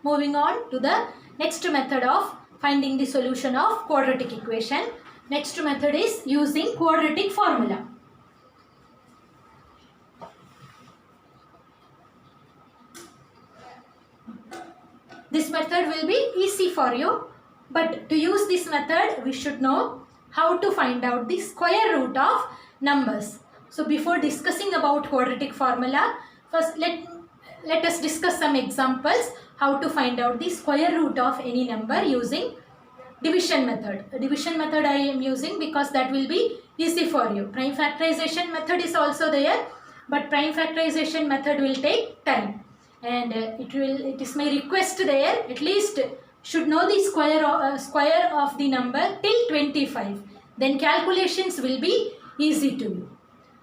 Moving on to the next method of finding the solution of quadratic equation. Next method is using quadratic formula. This method will be easy for you, but to use this method we should know how to find out the square root of numbers. So before discussing about quadratic formula, first let us discuss some examples how to find out the square root of any number using division method. Division method I am using because that will be easy for you. Prime factorization method is also there, but prime factorization method will take time, and it is my request there, at least should know the square of the number till 25. Then calculations will be easy to you.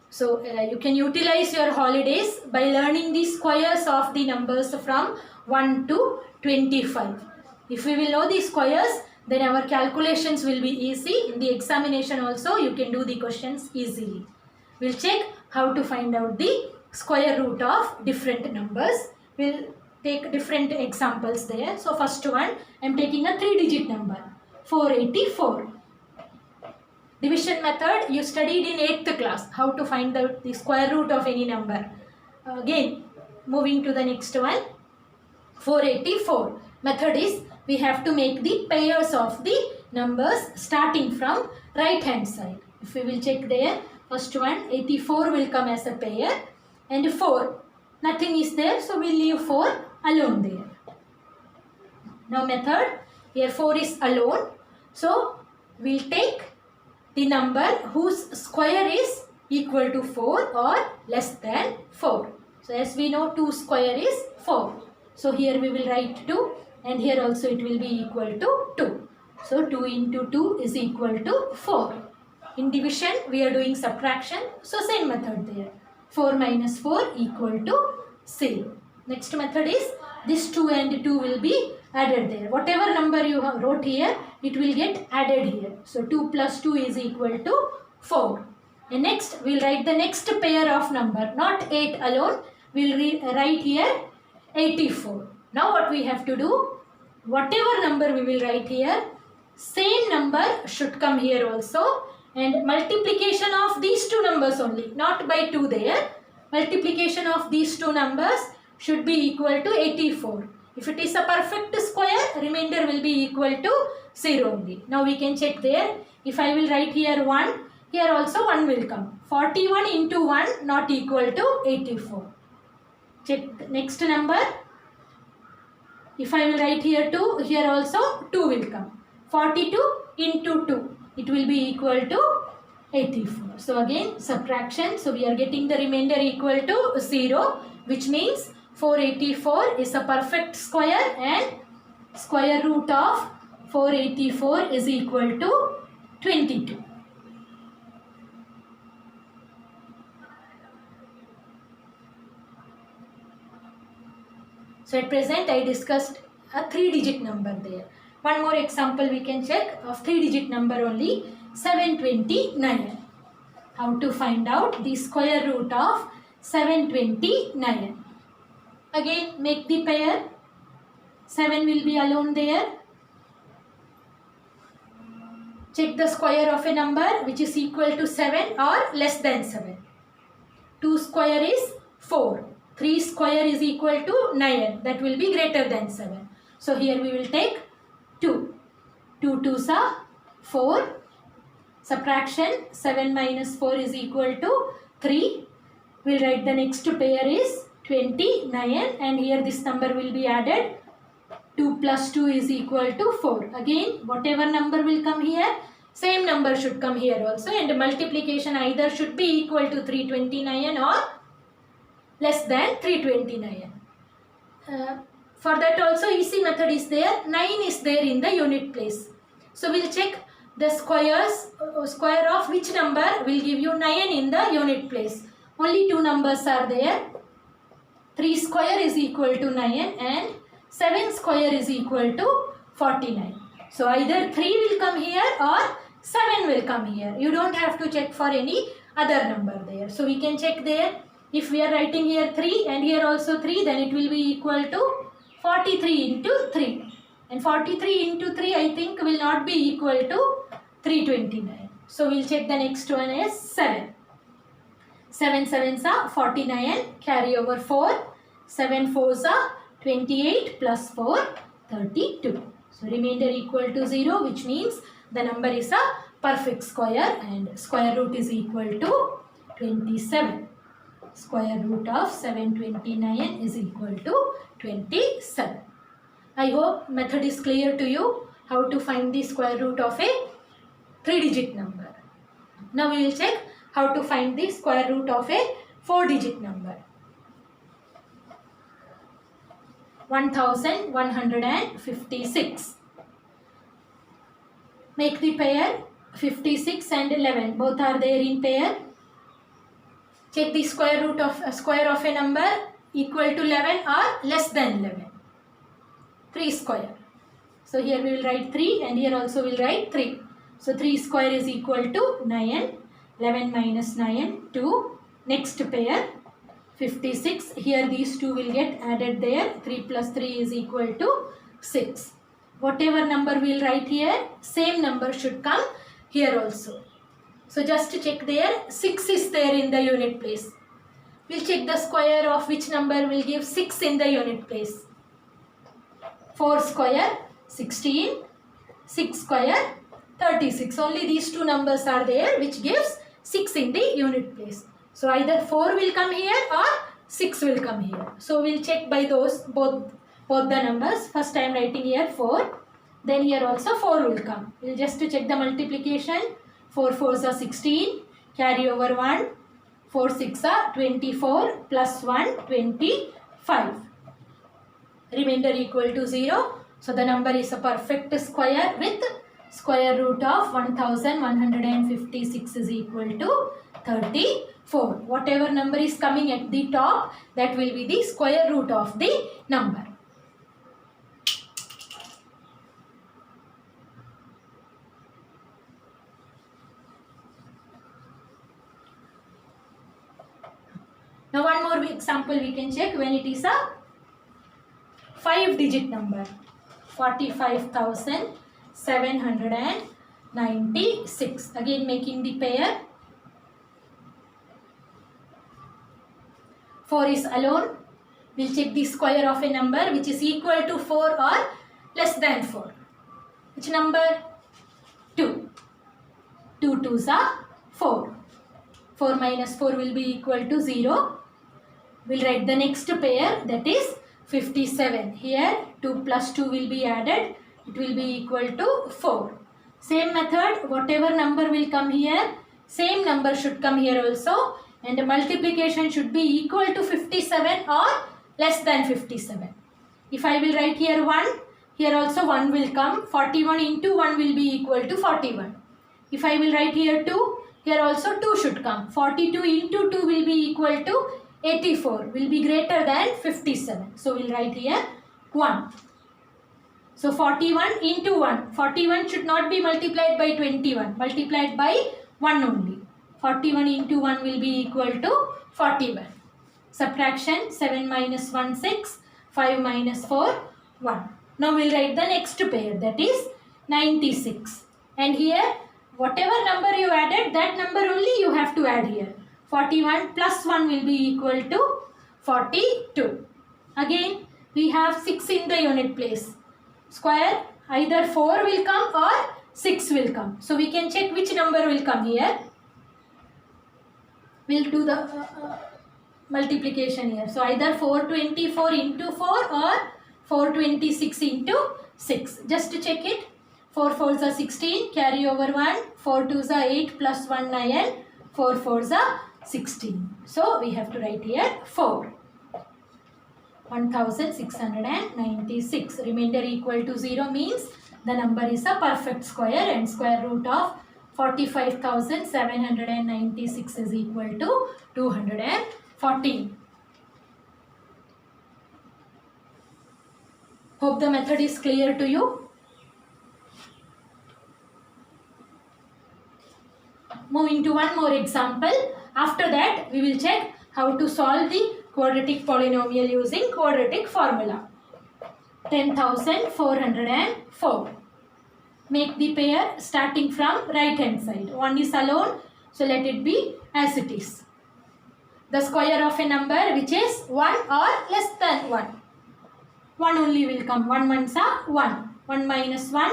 So you can utilize your holidays by learning the squares of the numbers from 1 to 25. If we will know the squares, then our calculations will be easy. In the examination also you can do the questions easily. We'll check how to find out the square root of different numbers. We'll take different examples there. So first one, I am taking a 3-digit number, 484. Division method you studied in 8th class, how to find out the square root of any number. Again, moving to the next one, 484. Method is we have to make the pairs of the numbers starting from right hand side. If we will check there, first one, 84 will come as a pair, and 4, nothing is there, so we will leave 4 alone there. Now method, here 4 is alone, so we will take the number whose square is equal to 4 or less than 4. So as we know, 2 square is 4. So here we will write 2, and here also it will be equal to 2. So 2 into 2 is equal to 4. In division we are doing subtraction, so same method there. 4 minus 4 equal to 0. Next method is this 2 and 2 will be added there. Whatever number you have wrote here, it will get added here. So 2 plus 2 is equal to 4. And next we will write the next pair of number, not 8 alone. We will write here 84. Now what we have to do, whatever number we will write here, same number should come here also, and multiplication of these two numbers only, not by 2 there. Multiplication of these two numbers should be equal to 84. If it is a perfect square, remainder will be equal to 0 only. Now we can check there. If I will write here 1, here also 1 will come. 41 into 1 not equal to 84. Check the next number. If I will write here 2, here also 2 will come. 42 into 2, it will be equal to 84. So again subtraction. So we are getting the remainder equal to 0, which means 484 is a perfect square, and square root of 484 is equal to 22. So at present I discussed a 3-digit number there. One more example we can check of 3-digit number only, 729. How to find out the square root of 729. Again make the pair, 7 will be alone there. Check the square of a number which is equal to 7 or less than 7. 2 square is 4. 3 square is equal to 9. That will be greater than 7. So here we will take 2. 2 2s are 4. Subtraction, 7 minus 4 is equal to 3. We will write the next pair is 29, and here this number will be added. 2 plus 2 is equal to 4. Again whatever number will come here, same number should come here also, and multiplication either should be equal to 329 or less than 329. For that also easy method is there. 9 is there in the unit place. So we will check the square of which number will give you 9 in the unit place. Only 2 numbers are there. 3 square is equal to 9 and 7 square is equal to 49. So either 3 will come here or 7 will come here. You don't have to check for any other number there. So we can check there. If we are writing here 3 and here also 3, then it will be equal to 43 into 3. And 43 into 3 I think will not be equal to 329. So we'll check the next one as 7. 7 sevens are 49, carry over 4. 7 fours are 28 plus 4, 32. So remainder equal to 0, which means the number is a perfect square and square root is equal to 27. Square root of 729 is equal to 27. I hope method is clear to you how to find the square root of a 3-digit number. Now we will check how to find the square root of a 4-digit number. 1156. Make the pair 56 and 11. Both are there in pair. Check the square root of a number equal to 11 or less than 11. 3 square. So here we will write 3 and here also we will write 3. So 3 square is equal to 9. 11 minus 9, 2. Next pair 56. Here these two will get added there. 3 plus 3 is equal to 6. Whatever number we will write here, same number should come here also. So just to check there, 6 is there in the unit place. We'll check the square of which number will give 6 in the unit place. 4 square 16, 6 square 36. Only these two numbers are there which gives 6 in the unit place. So either 4 will come here or 6 will come here. So we'll check by those both the numbers. First I am writing here 4. Then here also 4 will come. We'll just to check the multiplication. 4 4s are 16. Carry over 1. 4 6 are 24 plus 1 25. Remainder equal to 0. So the number is a perfect square with square root of 1156 is equal to 34. Whatever number is coming at the top, that will be the square root of the number. Now one more example we can check when it is a 5-digit number. 45,796. Again making the pair. 4 is alone. We'll check the square of a number which is equal to 4 or less than 4. Which number? 2. 2 2s are 4. 4 minus 4 will be equal to 0. We'll write the next pair, that is 57. Here 2 plus 2 will be added. It will be equal to 4. Same method, whatever number will come here, same number should come here also. And the multiplication should be equal to 57 or less than 57. If I will write here 1, here also 1 will come. 41 into 1 will be equal to 41. If I will write here 2, here also 2 should come. 42 into 2 will be equal to 84, will be greater than 57. So we'll write here 1. So 41 into 1. 41 should not be multiplied by 21. Multiplied by 1 only. 41 into 1 will be equal to 41. Subtraction 7 minus 1 6. 5 minus 4 1. Now we'll write the next pair, that is 96. And here whatever number you added, that number only you have to add here. 41 plus 1 will be equal to 42. Again we have 6 in the unit place. Square, either 4 will come or 6 will come. So we can check which number will come here. We'll do the multiplication here. So either 424 into 4 or 426 into 6. Just to check it. 4 4s are 16. Carry over 1. 4 2s are 8 plus 1 9. 4 4s are 16. So we have to write here 4. 1696. Remainder equal to 0 means the number is a perfect square and square root of 45,796 is equal to 214. Hope the method is clear to you. Moving to one more example. After that, we will check how to solve the quadratic polynomial using quadratic formula. 10,404. Make the pair starting from right hand side. 1 is alone, so let it be as it is. The square of a number which is 1 or less than 1. 1 only will come. 1 ones are 1. 1 minus 1,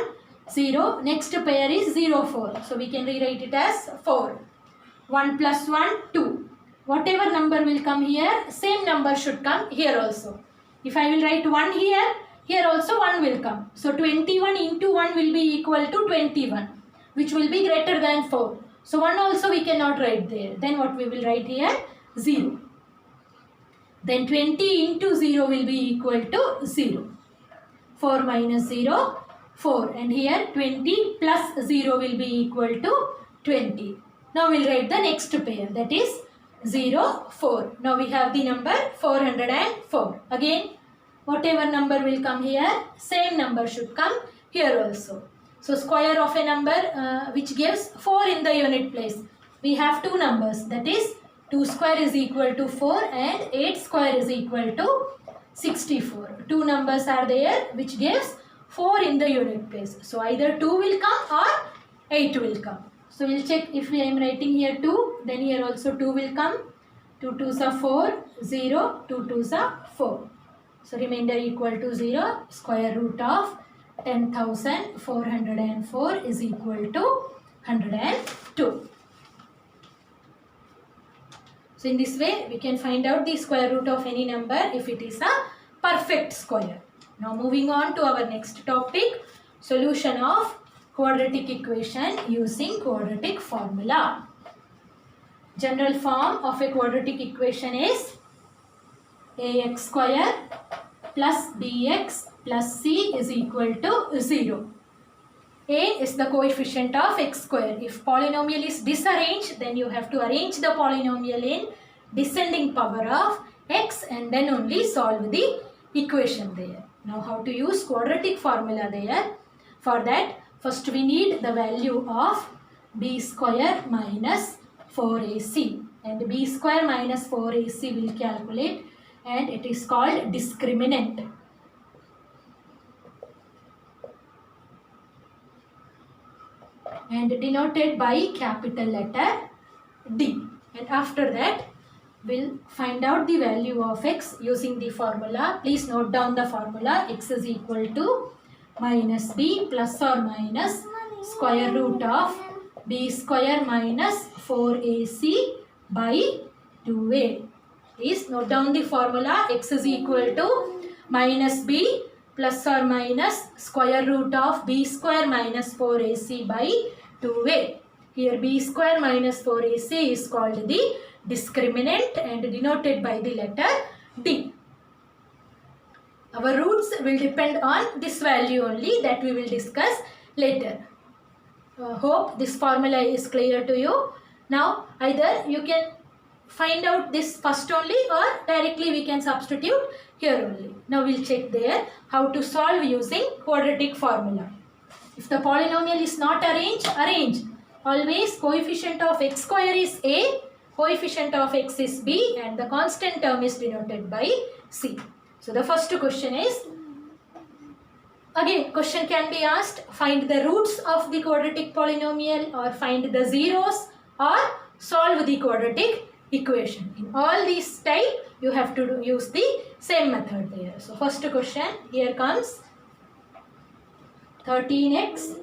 0. Next pair is 0, 4. So we can rewrite it as 4. 1 plus 1, 2. Whatever number will come here, same number should come here also. If I will write 1 here, here also 1 will come. So 21 into 1 will be equal to 21, which will be greater than 4. So 1 also we cannot write there. Then what we will write here? 0. Then 20 into 0 will be equal to 0. 4 minus 0, 4. And here 20 plus 0 will be equal to 20. Now we will write the next pair, that is 0, 4. Now we have the number 404. Again, whatever number will come here, same number should come here also. So square of a number which gives 4 in the unit place. We have two numbers, that is 2 square is equal to 4 and 8 square is equal to 64. Two numbers are there which gives 4 in the unit place. So either 2 will come or 8 will come. So we'll check if I am writing here 2, then here also 2 will come. 2 2s are 4, 0, 2 2s are 4. So remainder equal to 0. Square root of 10,404 is equal to 102. So in this way we can find out the square root of any number if it is a perfect square. Now moving on to our next topic, solution of quadratic equation using quadratic formula. General form of a quadratic equation is ax square plus bx plus c is equal to 0. A is the coefficient of x square. If polynomial is disarranged, then you have to arrange the polynomial in descending power of x and then only solve the equation there. Now how to use quadratic formula there? For that, first we need the value of b square minus 4ac. And b square minus 4ac will calculate, and it is called discriminant. And denoted by capital letter D. And after that, we'll find out the value of x using the formula. Please note down the formula. X is equal to minus b plus or minus square root of b square minus 4ac by 2a. Please note down the formula. X is equal to minus b plus or minus square root of b square minus 4ac by 2a. Here b square minus 4ac is called the discriminant and denoted by the letter D. Our roots will depend on this value only, that we will discuss later. Hope this formula is clear to you. Now either you can find out this first only or directly we can substitute here only. Now we'll check there how to solve using quadratic formula. If the polynomial is not arranged, arrange. Always coefficient of x square is a, coefficient of x is b, and the constant term is denoted by c. So the first question is, again question can be asked, find the roots of the quadratic polynomial or find the zeros or solve the quadratic equation. In all these type you have to use the same method there. So first question here comes 13x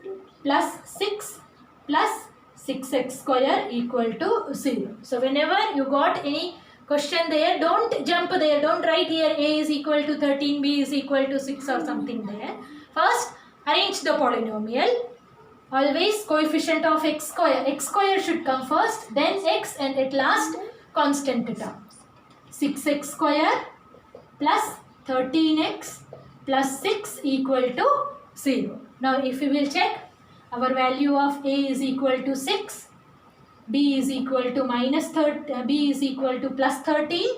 plus 6 plus 6x square equal to 0. So whenever you got any question there, don't jump there, don't write here a is equal to 13, b is equal to 6 or something there. First arrange the polynomial. Always coefficient of x square should come first, then x, and at last constant term. 6x square plus 13x plus 6 equal to 0. Now if we will check, our value of a is equal to 6, b is equal to minus b is equal to plus 13,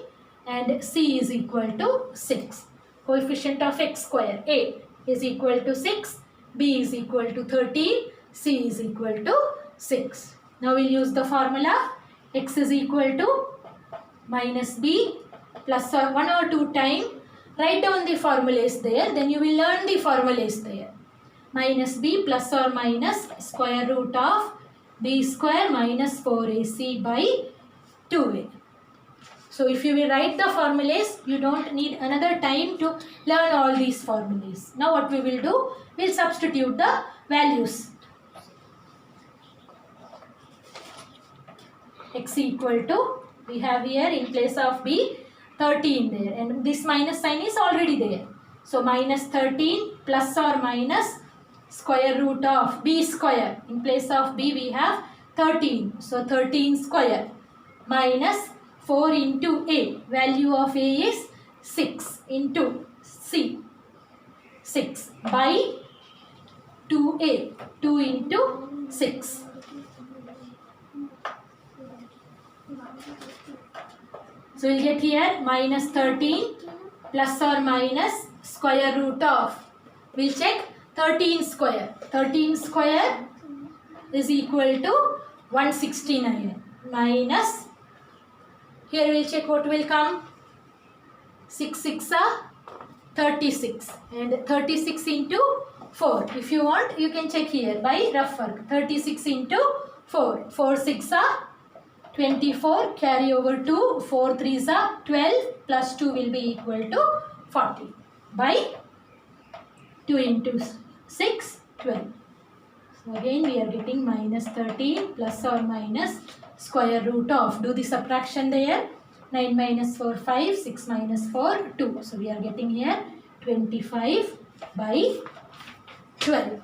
and c is equal to 6. Coefficient of x square, a is equal to 6, b is equal to 13, c is equal to 6. Now we'll use the formula. X is equal to minus b plus 1 or 2 times Write down the formulas there, then you will learn the formulas there. Minus b plus or minus square root of b square minus 4ac by 2a. So if you will write the formulas, you don't need another time to learn all these formulas. Now what we will do, we will substitute the values. X equal to, we have here in place of b 13 there, and this minus sign is already there. So minus 13 plus or minus square root of b square. In place of b we have 13. So 13 square minus 4 into a. Value of a is 6 into c. 6 by 2a. 2 into 6. So we'll get here minus 13 plus or minus square root of. We'll check 13 square. 13 square is equal to 169 minus, here we'll check what will come. 6 6 are 36 and 36 into 4. If you want, you can check here by rough work. 36 into 4. 4 6 are 24, carry over 2, 4 3s are 12, plus 2 will be equal to 40 by 2 into 6, 12. So again we are getting minus 13 plus or minus square root of, do the subtraction there, 9 minus 4 5, 6 minus 4 2. So we are getting here 25 by 12.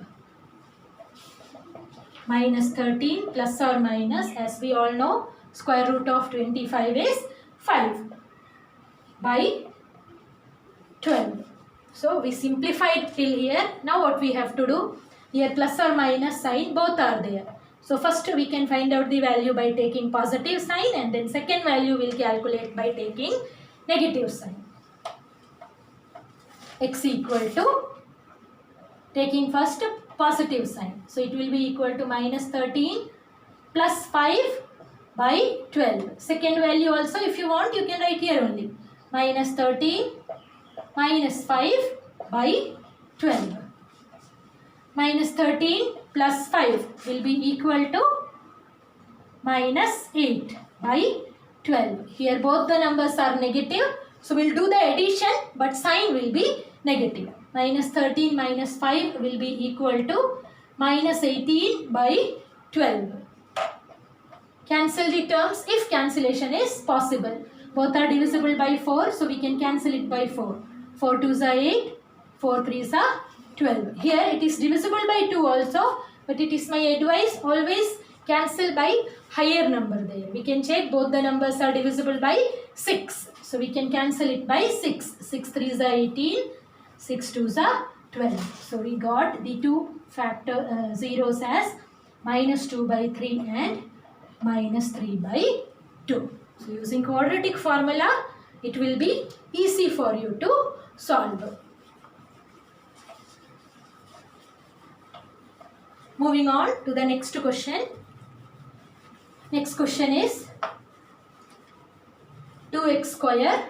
Minus 13 plus or minus, as we all know, square root of 25 is 5 by 12. So we simplified till here. Now what we have to do, here plus or minus sign both are there. So first we can find out the value by taking positive sign, and then second value we'll calculate by taking negative sign. X equal to, taking first positive sign. So it will be equal to minus 13 plus 5 by 12. Second value also, if you want, you can write here only. Minus 13 minus 5 by 12. Minus 13 plus 5 will be equal to minus 8 by 12. Here both the numbers are negative. So we'll do the addition, but sign will be negative. Minus 13 minus 5 will be equal to minus 18 by 12. Cancel the terms if cancellation is possible. Both are divisible by 4, so we can cancel it by 4. 4 2s are 8, 4 3s are 12. Here it is divisible by 2 also, but it is my advice, always cancel by higher number there. We can check both the numbers are divisible by 6. So we can cancel it by 6. 6 3s are 18, 6 2s are 12. So we got the two zeros as minus 2 by 3 and minus 3 by 2. So using quadratic formula, it will be easy for you to solve. Moving on to the next question. Next question is 2x square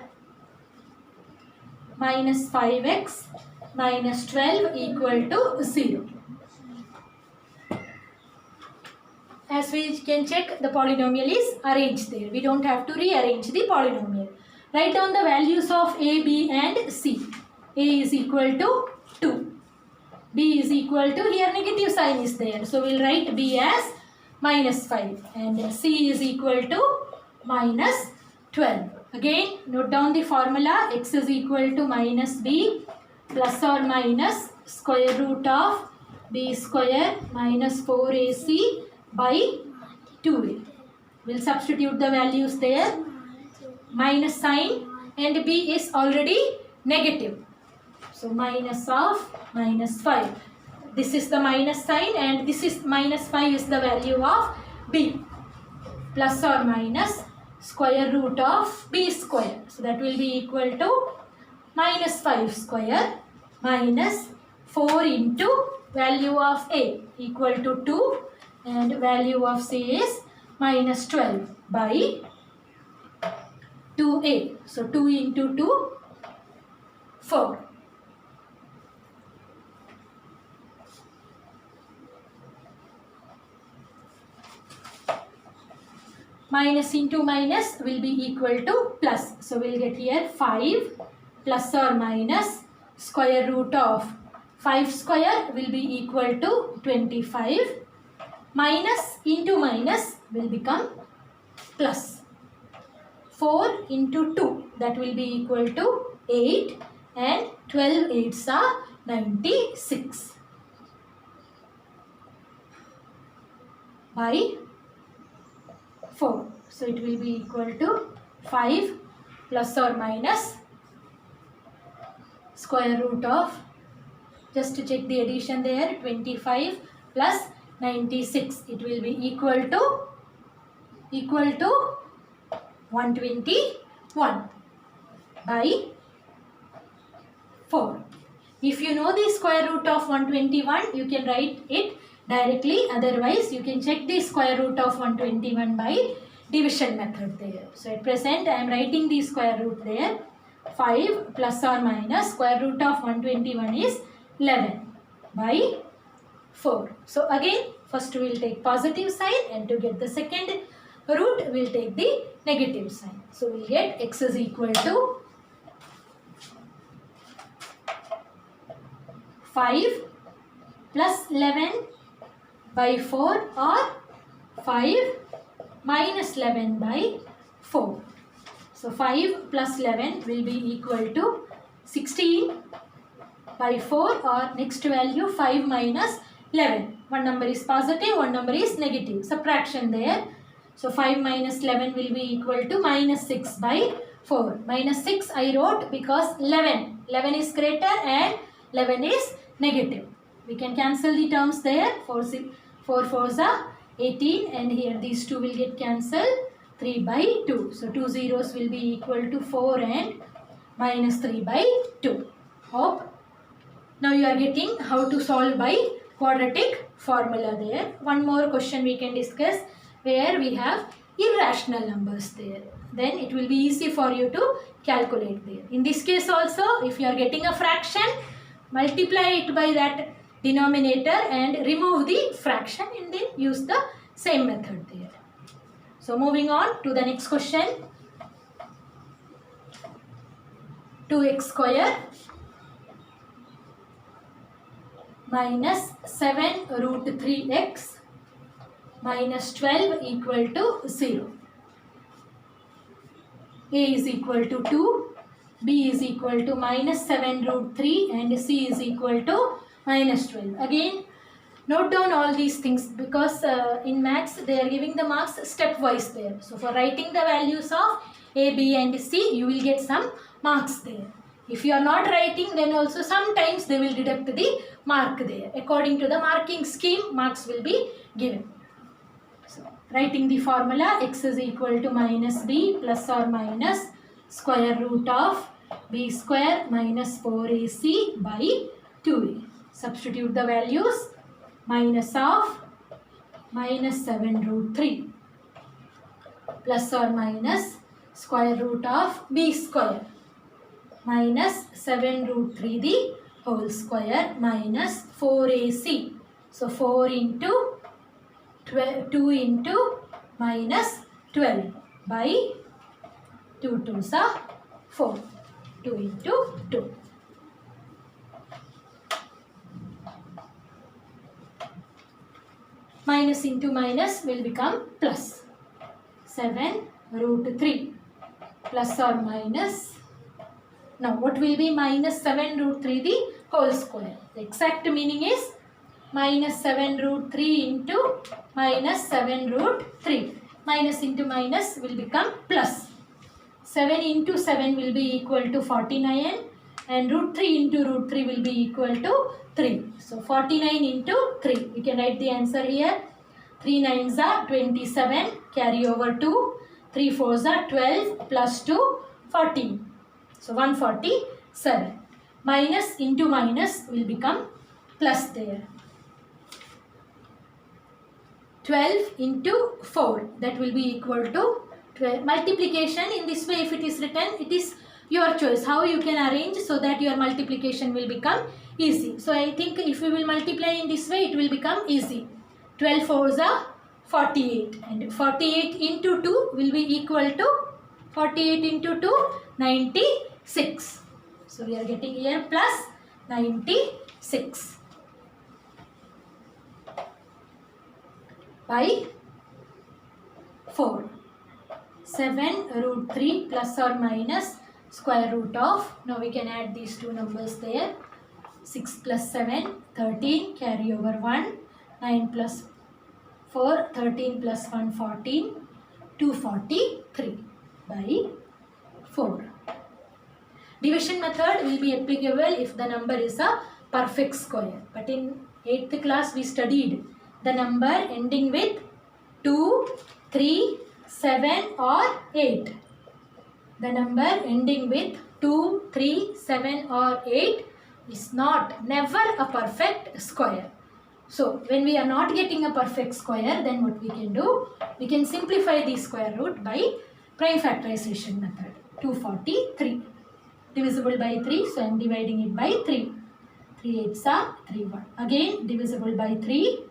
minus 5x minus 12 equal to 0. As we can check, the polynomial is arranged there. We don't have to rearrange the polynomial. Write down the values of a, b and c. A is equal to 2. B is equal to, here negative sign is there. So we'll write b as minus 5 and c is equal to minus 12. Again, note down the formula. X is equal to minus b plus or minus square root of b square minus 4ac by 2a. We'll substitute the values there. Minus sign and b is already negative. So minus of minus 5. This is the minus sign and this is minus 5 is the value of b. Plus or minus square root of b square. So that will be equal to minus 5 square minus 4 into value of a equal to 2 and value of c is minus 12 by 2a. So 2 into 2, 4. Minus into minus will be equal to plus. So we'll get here 5 plus or minus square root of 5 square will be equal to 25. Minus into minus will become plus. 4 into 2, that will be equal to 8, and 12 8s are 96 by 4. So it will be equal to 5 plus or minus square root of, just to check the addition there, 25 plus 96. It will be equal to 121 by 4. If you know the square root of 121, you can write it directly. Otherwise, you can check the square root of 121 by division method there. So at present, I am writing the square root there. 5 plus or minus square root of 121 is 11 by 4. So again, first we will take positive sign, and to get the second root, we will take the negative sign. So we will get x is equal to 5 plus 11 by 4, or 5 minus 11 by 4. So 5 plus 11 will be equal to 16 by 4, or next value 5 minus 11. One number is positive, one number is negative. Subtraction there. So 5 minus 11 will be equal to minus 6 by 4. Minus 6 I wrote because 11 is greater and 11 is negative. We can cancel the terms there. 4 4s are 18, and here these two will get cancelled. 3 by 2. So 2 zeros will be equal to 4 and minus 3 by 2. Hope now you are getting how to solve by quadratic formula there. One more question we can discuss where we have irrational numbers there. Then it will be easy for you to calculate there. In this case also, if you are getting a fraction, multiply it by that denominator and remove the fraction, and then use the same method there. So moving on to the next question. 2x square minus 7 root 3x minus 12 equal to 0. A is equal to 2, B is equal to minus 7 root 3, and C is equal to minus 12. Again, note down all these things because in maths they are giving the marks stepwise there. So for writing the values of A, B and C, you will get some marks there. If you are not writing, then also sometimes they will deduct the mark there. According to the marking scheme, marks will be given. So writing the formula, x is equal to minus b plus or minus square root of b square minus 4ac by 2a. Substitute the values. Minus of minus 7 root 3 plus or minus square root of b square minus 7 root 3 the whole square minus 4ac. So 4 into 2 into minus 12 by 2 2s are 4. 2 into 2. Minus into minus will become plus. 7 root 3 plus or minus. Now what will be minus 7 root 3 the whole square? The exact meaning is minus 7 root 3 into minus 7 root 3. Minus into minus will become plus. 7 into 7 will be equal to 49, and root 3 into root 3 will be equal to 3. So 49 into 3. We can write the answer here. 3 9s are 27. Carry over 2. 3 4s are 12 plus 2 14. So 147. Minus into minus will become plus there. 12 into 4, that will be equal to 12. Multiplication in this way, if it is written, it is your choice how you can arrange so that your multiplication will become easy. So I think if we will multiply in this way, it will become easy. 12 fours are 48, and 48 into 2 will be equal to 48 into 2, 96. So we are getting here plus 96 by 4. 7 root 3 plus or minus square root of, now we can add these two numbers there. 6 plus 7, 13, carry over 1, 9 plus 4, 13 plus 1, 14, 243 by 4. Division method will be applicable if the number is a perfect square. But in 8th class we studied the number ending with 2, 3, 7 or 8. The number ending with 2, 3, 7 or 8 is never a perfect square. So when we are not getting a perfect square, then what we can do? We can simplify the square root by prime factorization method. 243 divisible by 3, so I am dividing it by 3. 3 8s are 3 1. Again divisible by 3.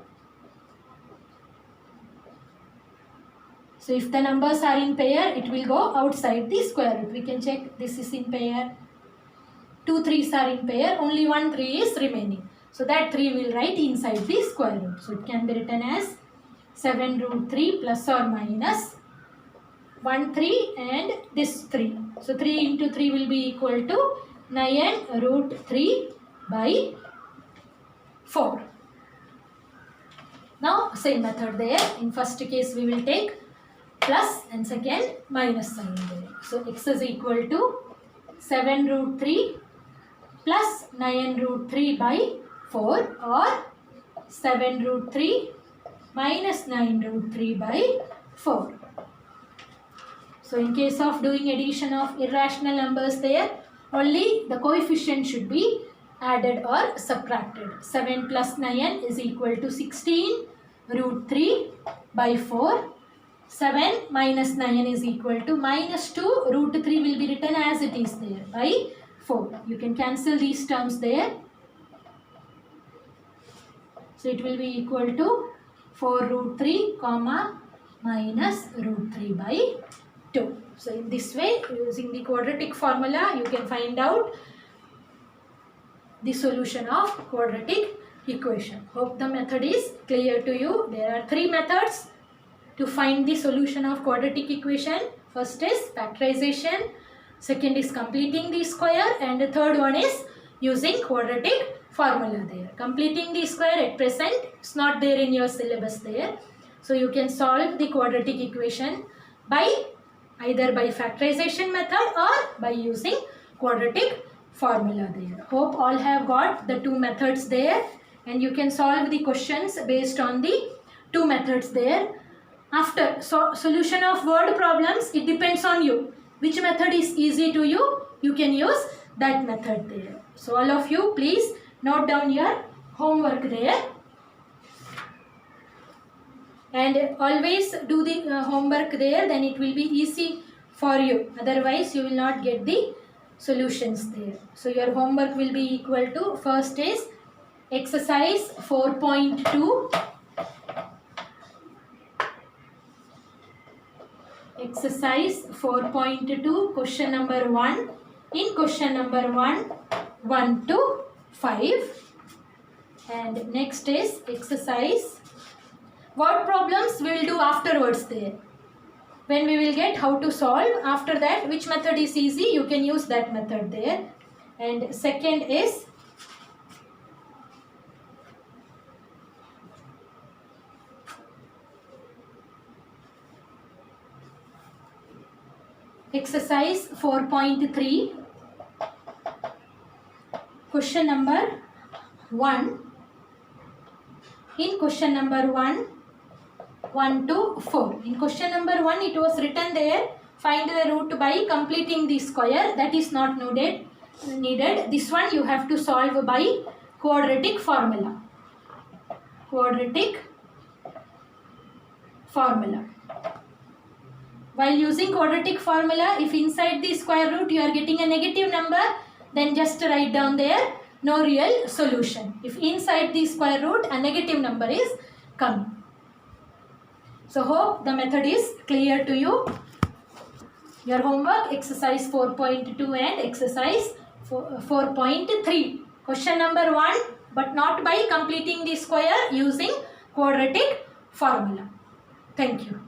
So if the numbers are in pair, it will go outside the square root. We can check this is in pair. 2 3s are in pair, only 1 3 is remaining. So that 3 will write inside the square root. So it can be written as 7 root 3 plus or minus 1 3 and this 3. So 3 into 3 will be equal to 9 root 3 by 4. Now same method there. In first case we will take plus and second minus sign there. So x is equal to 7 root 3 plus 9 root 3 by 4 or 7 root 3 minus 9 root 3 by 4. So in case of doing addition of irrational numbers there, only the coefficient should be added or subtracted. 7 plus 9 is equal to 16 root 3 by 4. 7 minus 9 is equal to minus 2 root 3 will be written as it is there by 4. You can cancel these terms there. So it will be equal to 4 root 3 comma minus root 3 by 2. So in this way, using the quadratic formula, you can find out the solution of quadratic equation. Hope the method is clear to you. There are 3 methods to find the solution of quadratic equation. First is factorization, second is completing the square, and the third one is using quadratic formula there. Completing the square at present is not there in your syllabus there. So you can solve the quadratic equation by either by factorization method or by using quadratic formula there. Hope all have got the 2 methods there, and you can solve the questions based on the 2 methods there. After solution of word problems, it depends on you. Which method is easy to you, you can use that method there. So all of you please note down your homework there. And always do the homework there, then it will be easy for you. Otherwise you will not get the solutions there. So your homework will be equal to, first is exercise 4.2. Exercise 4.2, question number 1. In question number 1, 1 to 5. And next is exercise. Word problems we will do afterwards there. When we will get how to solve, after that which method is easy, you can use that method there. And second is exercise 4.3, question number 1. In question number 1, 1 to 4. In question number 1, it was written there, find the root by completing the square. That is not needed. This one you have to solve by quadratic formula. Quadratic formula. While using quadratic formula, if inside the square root you are getting a negative number, then just write down there no real solution. If inside the square root a negative number is coming. So hope the method is clear to you. Your homework exercise 4.2 and exercise 4.3. Question number 1, but not by completing the square using quadratic formula. Thank you.